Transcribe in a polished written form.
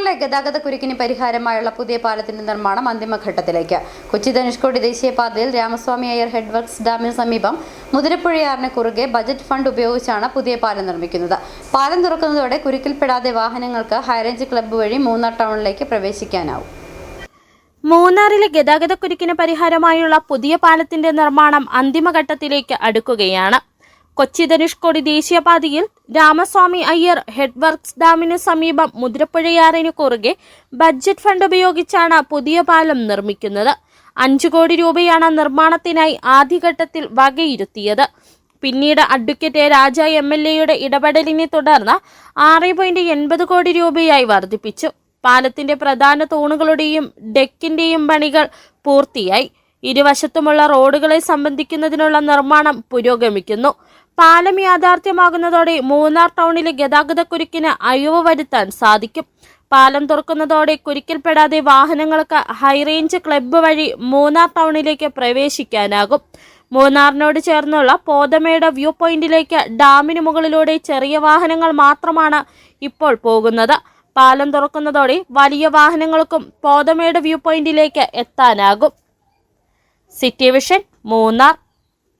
മൂന്നാറിലെ ഗതാഗതക്കുരുക്കിന് പരിഹാരമായുള്ള പുതിയ പാലത്തിന്റെ നിർമ്മാണം അന്തിമഘട്ടത്തിലേക്ക്. കൊച്ചി ധനുഷ്കോടി ദേശീയപാതയിൽ രാമസ്വാമി അയ്യർ ഹെഡ് വർക്ക്സ് ഡാമിന് സമീപം മുതിരപ്പുഴയാറിന് കുറുകെ ബജറ്റ് ഫണ്ട് ഉപയോഗിച്ചാണ് പുതിയ പാലം നിർമ്മിക്കുന്നത്. പാലം തുറക്കുന്നതോടെ കുരുക്കിൽപ്പെടാതെ വാഹനങ്ങൾക്ക് ഹൈറേഞ്ച് ക്ലബ്ബ് വഴി മൂന്നാർ ടൗണിലേക്ക് പ്രവേശിക്കാനാവും. മൂന്നാറിലെ ഗതാഗതക്കുരുക്കിന് പരിഹാരമായുള്ള പുതിയ പാലത്തിന്റെ നിർമ്മാണം അന്തിമഘട്ടത്തിലേക്ക് അടുക്കുകയാണ്. കൊച്ചി ധനുഷ്കോടി ദേശീയപാതയിൽ രാമസ്വാമി അയ്യർ ഹെഡ് വർക്ക്സ് ഡാമിന് സമീപം മുതിരപ്പുഴയാറിന് കുറുകെ ബഡ്ജറ്റ് ഫണ്ട് ഉപയോഗിച്ചാണ് പുതിയ പാലം നിർമ്മിക്കുന്നത്. 5 കോടി രൂപയാണ് നിർമ്മാണത്തിനായി ആദ്യഘട്ടത്തിൽ വകയിരുത്തിയത്. പിന്നീട് അഡ്വക്കേറ്റ് രാജ MLAയുടെ ഇടപെടലിനെ തുടർന്ന് 6.80 കോടി രൂപയായി വർദ്ധിപ്പിച്ചു. പാലത്തിന്റെ പ്രധാന തൂണുകളുടെയും ഡെക്കിന്റെയും പണികൾ പൂർത്തിയായി. ഇരുവശത്തുമുള്ള റോഡുകളെ സംബന്ധിക്കുന്നതിനുള്ള നിർമ്മാണം പുരോഗമിക്കുന്നു. പാലം യാഥാർത്ഥ്യമാകുന്നതോടെ മൂന്നാർ ടൗണിലെ ഗതാഗതക്കുരുക്കിന് അയവ് വരുത്താൻ സാധിക്കും. പാലം തുറക്കുന്നതോടെ കുരുക്കിൽപ്പെടാതെ വാഹനങ്ങൾക്ക് ഹൈറേഞ്ച് ക്ലബ്ബ് വഴി മൂന്നാർ ടൗണിലേക്ക് പ്രവേശിക്കാനാകും. മൂന്നാറിനോട് ചേർന്നുള്ള പോതമേട് വ്യൂ പോയിന്റിലേക്ക് ഡാമിന് മുകളിലൂടെ ചെറിയ വാഹനങ്ങൾ മാത്രമാണ് ഇപ്പോൾ പോകുന്നത്. പാലം തുറക്കുന്നതോടെ വലിയ വാഹനങ്ങൾക്കും പോതമേട് വ്യൂ പോയിന്റിലേക്ക് എത്താനാകും. City vision, Munnar.